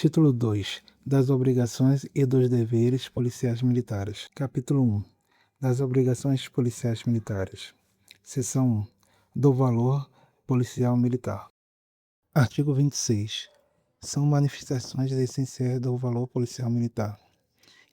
Título 2. Das obrigações e dos deveres policiais militares. Capítulo 1. Das obrigações policiais militares. Seção 1. Do valor policial militar. Artigo 26. São manifestações essenciais do valor policial militar.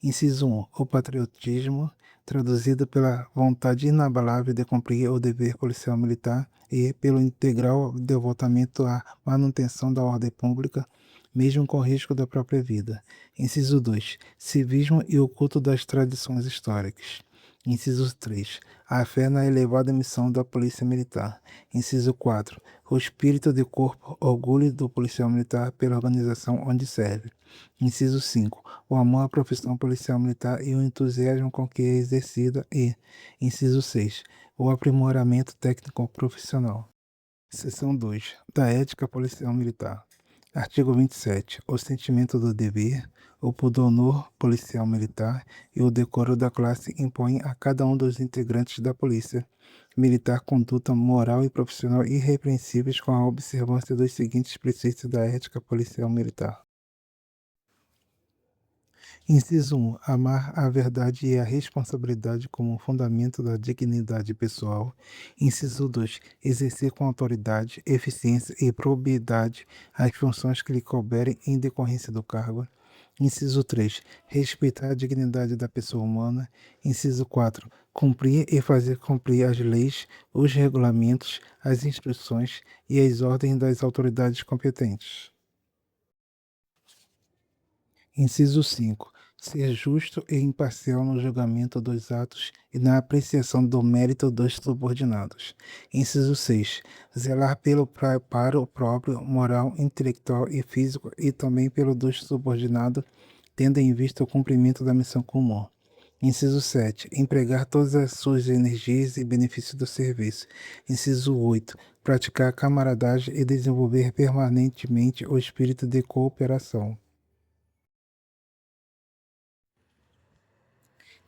Inciso 1. O patriotismo, traduzido pela vontade inabalável de cumprir o dever policial militar e pelo integral devotamento à manutenção da ordem pública, mesmo com risco da própria vida. Inciso 2. Civismo e o culto das tradições históricas. Inciso 3. A fé na elevada missão da Polícia Militar. Inciso 4. O espírito de corpo, orgulho do policial militar pela organização onde serve. Inciso 5. O amor à profissão policial militar e o entusiasmo com que é exercida e, inciso 6. O aprimoramento técnico profissional. Seção 2. Da ética policial militar. Artigo 27. O sentimento do dever, o pudor policial militar e o decoro da classe impõem a cada um dos integrantes da polícia militar conduta moral e profissional irrepreensíveis com a observância dos seguintes preceitos da ética policial militar. Inciso 1. Amar a verdade e a responsabilidade como fundamento da dignidade pessoal. Inciso 2. Exercer com autoridade, eficiência e probidade as funções que lhe couberem em decorrência do cargo. Inciso 3. Respeitar a dignidade da pessoa humana. Inciso 4. Cumprir e fazer cumprir as leis, os regulamentos, as instruções e as ordens das autoridades competentes. Inciso 5. Ser justo e imparcial no julgamento dos atos e na apreciação do mérito dos subordinados. Inciso 6. Zelar pelo preparo próprio, moral, intelectual e físico e também pelo dos subordinados, tendo em vista o cumprimento da missão comum. Inciso 7. Empregar todas as suas energias em benefício do serviço. Inciso 8. Praticar a camaradagem e desenvolver permanentemente o espírito de cooperação.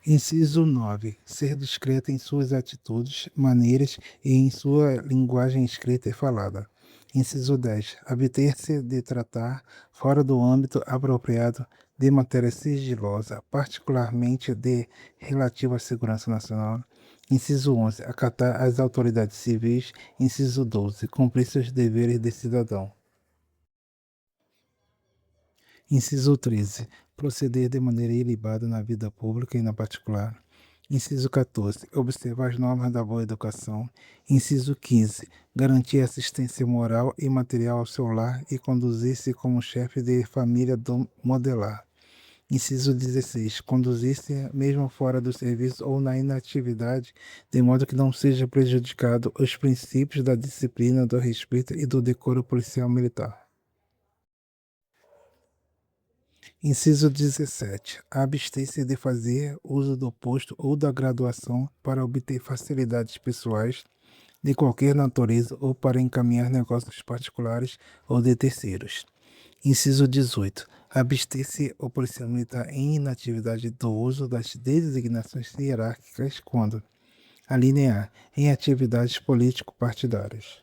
Inciso 9. Ser discreto em suas atitudes, maneiras e em sua linguagem escrita e falada. Inciso 10. Abster-se de tratar, fora do âmbito apropriado, de matéria sigilosa, particularmente de relativa à segurança nacional. Inciso 11. Acatar as autoridades civis. Inciso 12. Cumprir seus deveres de cidadão. Inciso 13. Proceder de maneira ilibada na vida pública e na particular. Inciso 14. Observar as normas da boa educação. Inciso 15. Garantir assistência moral e material ao seu lar e conduzir-se como chefe de família do modelar. Inciso 16. Conduzir-se mesmo fora do serviço ou na inatividade, de modo que não seja prejudicado os princípios da disciplina, do respeito e do decoro policial militar. Inciso 17. Abster-se de fazer uso do posto ou da graduação para obter facilidades pessoais de qualquer natureza ou para encaminhar negócios particulares ou de terceiros. Inciso 18. Abster-se o policial militar em inatividade do uso das designações hierárquicas quando: a linha A. Em atividades político-partidárias.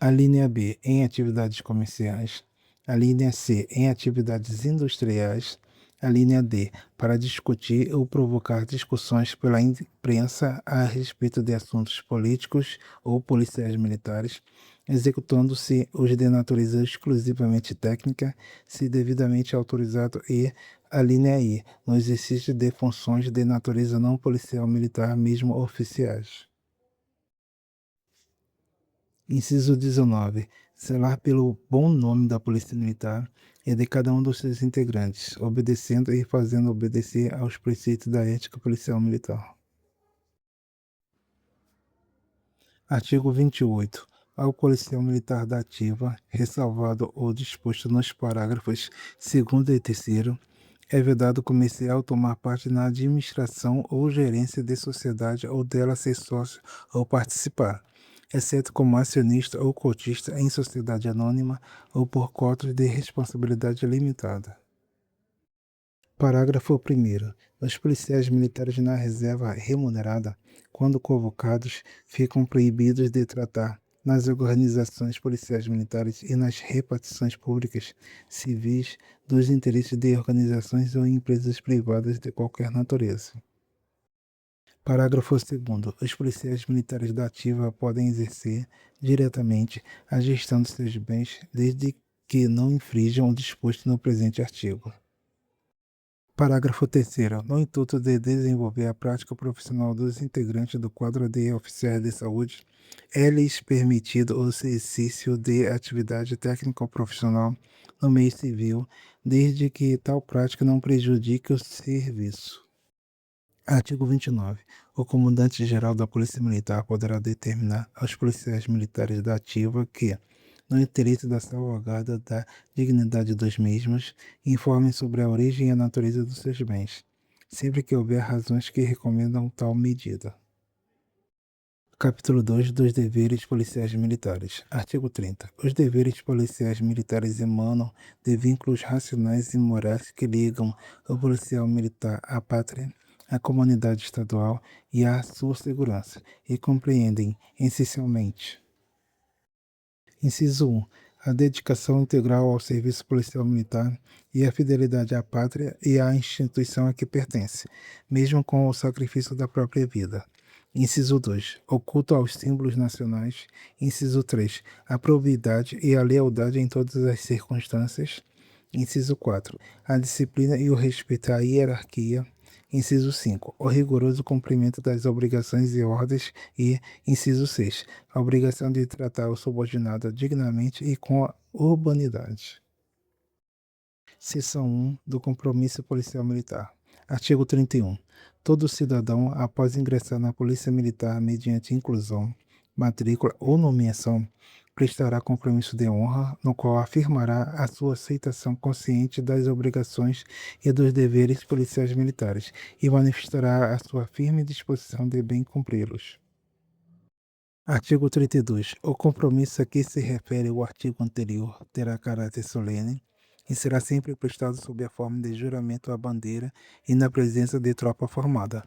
A linha B. Em atividades comerciais. A linha C, em atividades industriais. A linha D, para discutir ou provocar discussões pela imprensa a respeito de assuntos políticos ou policiais militares, executando-se os de natureza exclusivamente técnica, se devidamente autorizado e, a linha I, no exercício de funções de natureza não policial militar, mesmo oficiais. Inciso 19. Zelar pelo bom nome da Polícia Militar e de cada um dos seus integrantes, obedecendo e fazendo obedecer aos preceitos da ética policial militar. Artigo 28. Ao policial militar da ativa, ressalvado o disposto nos parágrafos 2º e 3º, é vedado comercial tomar parte na administração ou gerência de sociedade ou dela ser sócio ou participar, exceto como acionista ou cotista em sociedade anônima ou por cotas de responsabilidade limitada. Parágrafo 1º. Os policiais militares na reserva remunerada, quando convocados, ficam proibidos de tratar, nas organizações policiais militares e nas repartições públicas civis dos interesses de organizações ou empresas privadas de qualquer natureza. Parágrafo 2º. Os policiais militares da ativa podem exercer diretamente a gestão de seus bens desde que não infrijam o disposto no presente artigo. Parágrafo 3º. No intuito de desenvolver a prática profissional dos integrantes do quadro de oficiais de saúde, é-lhes permitido o exercício de atividade técnico-profissional no meio civil, desde que tal prática não prejudique o serviço. Artigo 29. O comandante-geral da Polícia Militar poderá determinar aos policiais militares da ativa que, no interesse da salvaguarda da dignidade dos mesmos, informem sobre a origem e a natureza dos seus bens, sempre que houver razões que recomendam tal medida. Capítulo 2 dos deveres policiais militares. Artigo 30. Os deveres policiais militares emanam de vínculos racionais e morais que ligam o policial militar à pátria, à comunidade estadual e à sua segurança, e compreendem, essencialmente: Inciso 1. A dedicação integral ao serviço policial militar e a fidelidade à pátria e à instituição a que pertence, mesmo com o sacrifício da própria vida. Inciso 2. O culto aos símbolos nacionais. Inciso 3. A probidade e a lealdade em todas as circunstâncias. Inciso 4. A disciplina e o respeito à hierarquia. Inciso 5. O rigoroso cumprimento das obrigações e ordens. E, inciso 6. A obrigação de tratar o subordinado dignamente e com urbanidade. Seção 1 do Compromisso Policial Militar. Artigo 31. Todo cidadão, após ingressar na Polícia Militar mediante inclusão, matrícula ou nomeação, prestará compromisso de honra, no qual afirmará a sua aceitação consciente das obrigações e dos deveres policiais militares e manifestará a sua firme disposição de bem cumpri-los. Artigo 32. O compromisso a que se refere o artigo anterior terá caráter solene e será sempre prestado sob a forma de juramento à bandeira e na presença de tropa formada.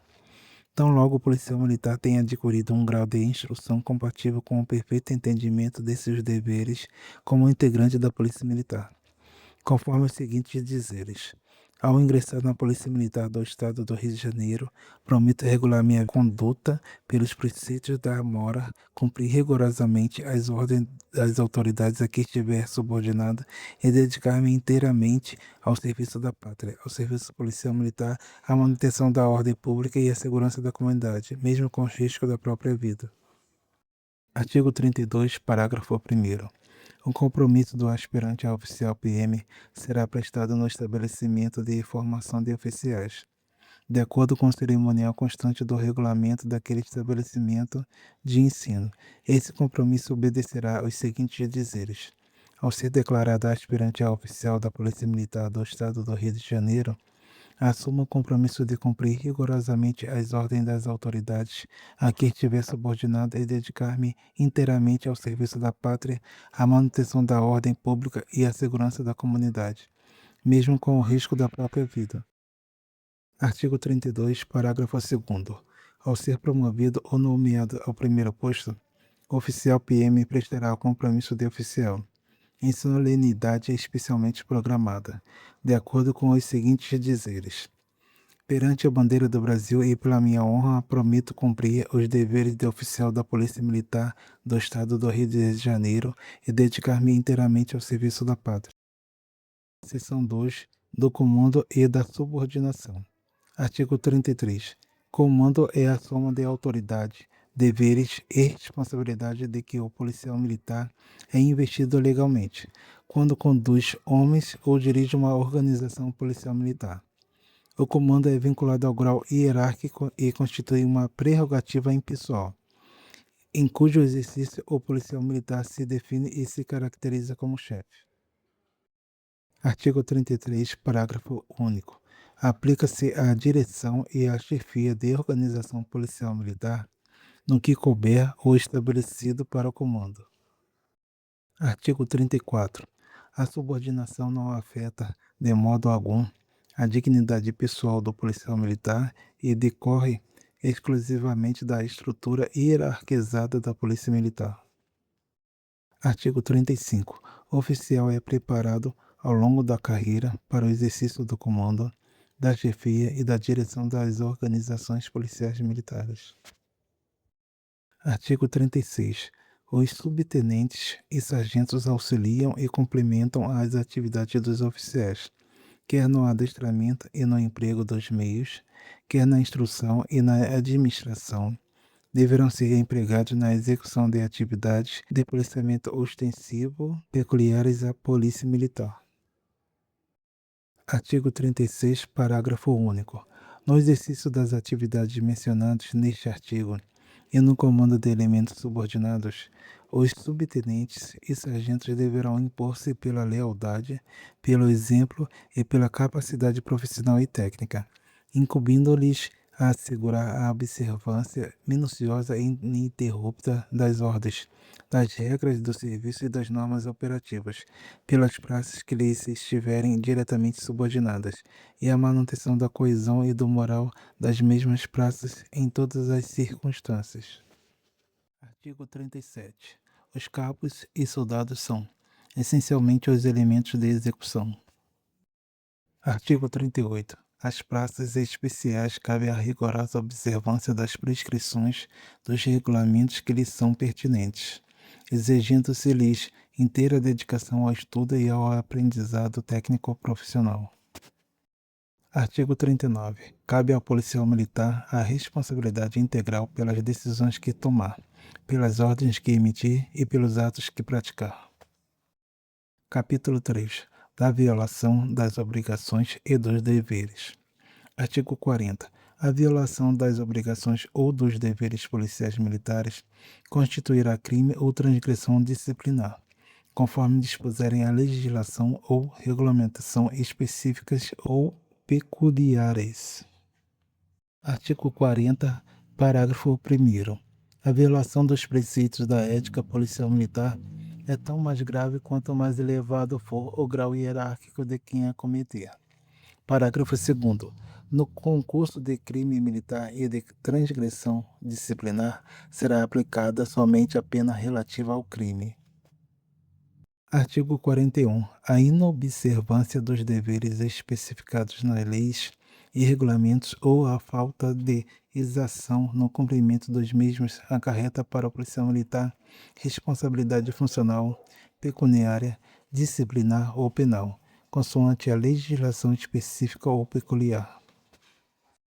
Tão logo o policial militar tenha adquirido um grau de instrução compatível com o perfeito entendimento de seus deveres como integrante da Polícia Militar, conforme os seguintes dizeres: ao ingressar na Polícia Militar do Estado do Rio de Janeiro, prometo regular minha conduta pelos preceitos da mora, cumprir rigorosamente as ordens das autoridades a que estiver subordinado e dedicar-me inteiramente ao serviço da pátria, ao serviço policial militar, à manutenção da ordem pública e à segurança da comunidade, mesmo com o risco da própria vida. Artigo 32, parágrafo 1º. O compromisso do aspirante a oficial PM será prestado no estabelecimento de formação de oficiais, de acordo com o cerimonial constante do regulamento daquele estabelecimento de ensino. Esse compromisso obedecerá aos seguintes dizeres: ao ser declarada aspirante a oficial da Polícia Militar do Estado do Rio de Janeiro, assumo o compromisso de cumprir rigorosamente as ordens das autoridades a que estiver subordinado e dedicar-me inteiramente ao serviço da pátria, à manutenção da ordem pública e à segurança da comunidade, mesmo com o risco da própria vida. Artigo 32, parágrafo 2º. Ao ser promovido ou nomeado ao primeiro posto, o oficial PM prestará o compromisso de oficial, em solenidade especialmente programada, de acordo com os seguintes dizeres: perante a bandeira do Brasil e pela minha honra, prometo cumprir os deveres de oficial da Polícia Militar do Estado do Rio de Janeiro e dedicar-me inteiramente ao serviço da pátria. Seção 2 do Comando e da Subordinação. Artigo 33. Comando é a soma de autoridade, deveres e responsabilidade de que o policial militar é investido legalmente, quando conduz homens ou dirige uma organização policial militar. O comando é vinculado ao grau hierárquico e constitui uma prerrogativa impessoal, em cujo exercício o policial militar se define e se caracteriza como chefe. Artigo 33, parágrafo único. Aplica-se à direção e à chefia de organização policial militar, no que couber ou estabelecido para o comando. Artigo 34. A subordinação não afeta, de modo algum, a dignidade pessoal do policial militar e decorre exclusivamente da estrutura hierarquizada da Polícia Militar. Artigo 35. O oficial é preparado ao longo da carreira para o exercício do comando, da chefia e da direção das organizações policiais militares. Artigo 36. Os subtenentes e sargentos auxiliam e complementam as atividades dos oficiais, quer no adestramento e no emprego dos meios, quer na instrução e na administração. Deverão ser empregados na execução de atividades de policiamento ostensivo peculiares à Polícia Militar. Artigo 36, parágrafo único. No exercício das atividades mencionadas neste artigo e no comando de elementos subordinados, os subtenentes e sargentos deverão impor-se pela lealdade, pelo exemplo e pela capacidade profissional e técnica, incumbindo-lhes a assegurar a observância minuciosa e ininterrupta das ordens, das regras do serviço e das normas operativas, pelas praças que lhes estiverem diretamente subordinadas, e a manutenção da coesão e do moral das mesmas praças em todas as circunstâncias. Artigo 37. Os cabos e soldados são, essencialmente, os elementos de execução. Artigo 38. Às praças especiais cabe a rigorosa observância das prescrições dos regulamentos que lhes são pertinentes, exigindo-se-lhes inteira dedicação ao estudo e ao aprendizado técnico-profissional. Artigo 39. Cabe ao policial militar a responsabilidade integral pelas decisões que tomar, pelas ordens que emitir e pelos atos que praticar. Capítulo 3. Da violação das obrigações e dos deveres. Artigo 40. A violação das obrigações ou dos deveres policiais militares constituirá crime ou transgressão disciplinar, conforme dispuserem a legislação ou regulamentação específicas ou peculiares. Artigo 40, parágrafo 1º. A violação dos preceitos da ética policial militar é tão mais grave quanto mais elevado for o grau hierárquico de quem a cometer. Parágrafo 2º. No concurso de crime militar e de transgressão disciplinar, será aplicada somente a pena relativa ao crime. Artigo 41. A inobservância dos deveres especificados nas leis e regulamentos ou a falta de exação no cumprimento dos mesmos acarreta para o policial militar responsabilidade funcional, pecuniária, disciplinar ou penal, consoante a legislação específica ou peculiar.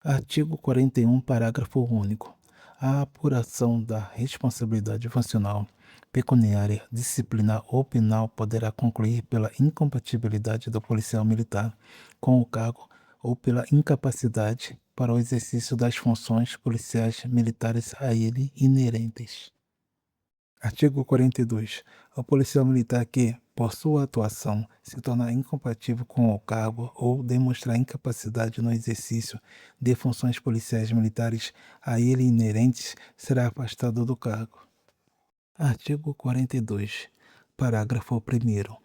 Artigo 41, parágrafo único. A apuração da responsabilidade funcional, pecuniária, disciplinar ou penal poderá concluir pela incompatibilidade do policial militar com o cargo ou pela incapacidade para o exercício das funções policiais militares a ele inerentes. Artigo 42. O policial militar que, por sua atuação, se tornar incompatível com o cargo ou demonstrar incapacidade no exercício de funções policiais militares a ele inerentes, será afastado do cargo. Artigo 42. Parágrafo 1º.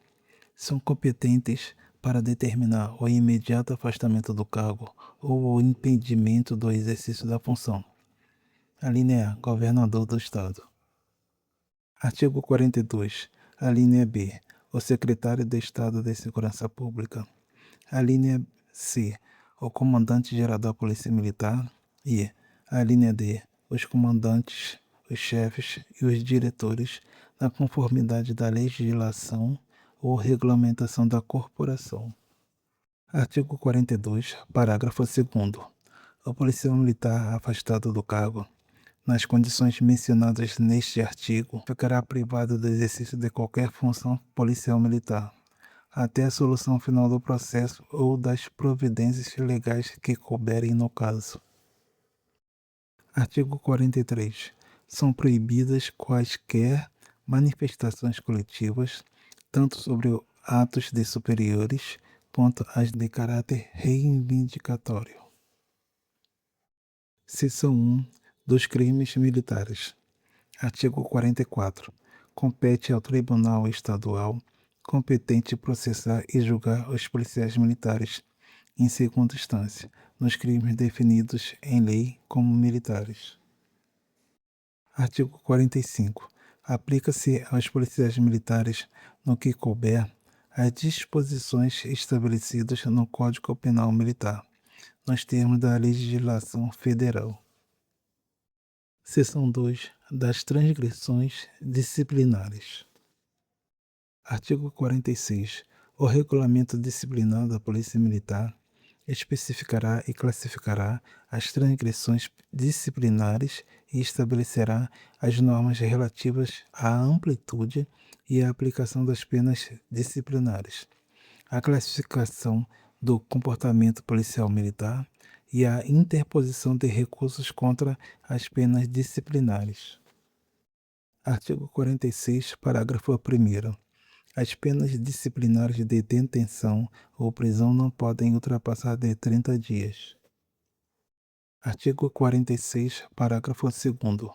São competentes para determinar o imediato afastamento do cargo ou o impedimento do exercício da função. Alínea A. Governador do Estado. Artigo 42. Alínea B. O secretário de Estado de Segurança Pública. Alínea C. O comandante-geral da Polícia Militar. E, alínea D. Os comandantes, os chefes e os diretores, na conformidade da legislação ou regulamentação da corporação. Artigo 42. Parágrafo 2º. O policial militar afastado do cargo, nas condições mencionadas neste artigo, ficará privado do exercício de qualquer função policial militar, até a solução final do processo ou das providências legais que couberem no caso. Artigo 43. São proibidas quaisquer manifestações coletivas, tanto sobre atos de superiores, quanto as de caráter reivindicatório. Seção 1. Dos crimes militares. Artigo 44. Compete ao Tribunal Estadual competente processar e julgar os policiais militares, em segunda instância, nos crimes definidos em lei como militares. Artigo 45. Aplica-se aos policiais militares, no que couber, as disposições estabelecidas no Código Penal Militar, nos termos da legislação federal. Seção 2 das transgressões disciplinares. Artigo 46. O regulamento disciplinar da Polícia Militar especificará e classificará as transgressões disciplinares e estabelecerá as normas relativas à amplitude e à aplicação das penas disciplinares, a classificação do comportamento policial militar e a interposição de recursos contra as penas disciplinares. Artigo 46, parágrafo 1º. As penas disciplinares de detenção ou prisão não podem ultrapassar de 30 dias. Artigo 46, parágrafo 2º.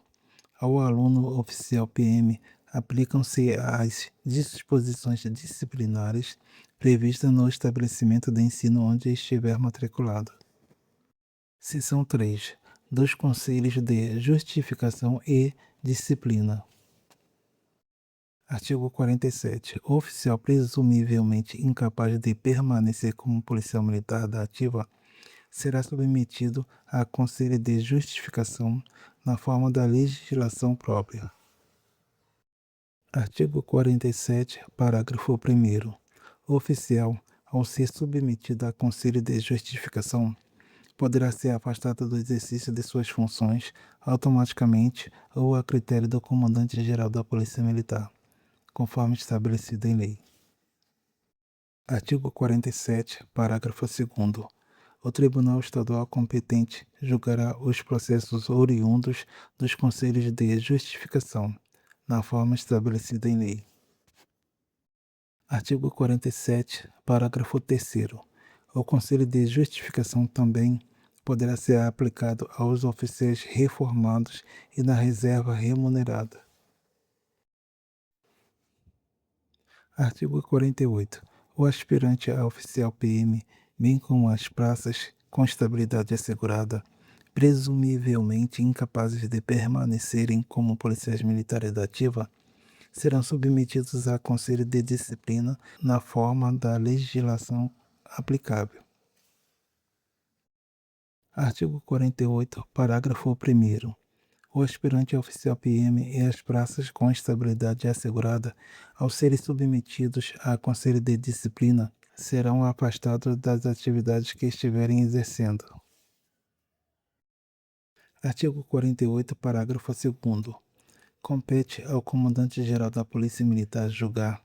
Ao aluno oficial PM aplicam-se as disposições disciplinares previstas no estabelecimento de ensino onde estiver matriculado. Seção 3. Dos Conselhos de Justificação e Disciplina. Artigo 47. O oficial presumivelmente incapaz de permanecer como policial militar da ativa será submetido a conselho de justificação na forma da legislação própria. Artigo 47, parágrafo 1º. O oficial, ao ser submetido a conselho de justificação, poderá ser afastado do exercício de suas funções automaticamente ou a critério do comandante-geral da Polícia Militar, conforme estabelecido em lei. Artigo 47, parágrafo 2º. O Tribunal Estadual competente julgará os processos oriundos dos conselhos de justificação, na forma estabelecida em lei. Artigo 47, parágrafo 3º. O conselho de justificação também poderá ser aplicado aos oficiais reformados e na reserva remunerada. Artigo 48. O aspirante a oficial PM, bem como as praças com estabilidade assegurada, presumivelmente incapazes de permanecerem como policiais militares da ativa, serão submetidos a conselho de disciplina na forma da legislação aplicável. Artigo 48, parágrafo 1º. O aspirante a oficial PM e as praças com estabilidade assegurada, ao serem submetidos a conselho de disciplina, serão afastados das atividades que estiverem exercendo. Artigo 48, parágrafo 2º. Compete ao comandante-geral da Polícia Militar julgar,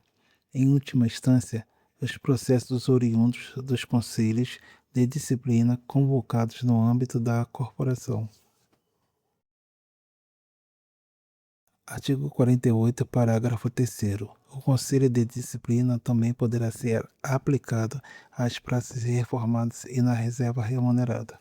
em última instância, os processos oriundos dos conselhos de disciplina convocados no âmbito da corporação. Artigo 48, parágrafo 3º. O Conselho de Disciplina também poderá ser aplicado às praças reformadas e na reserva remunerada.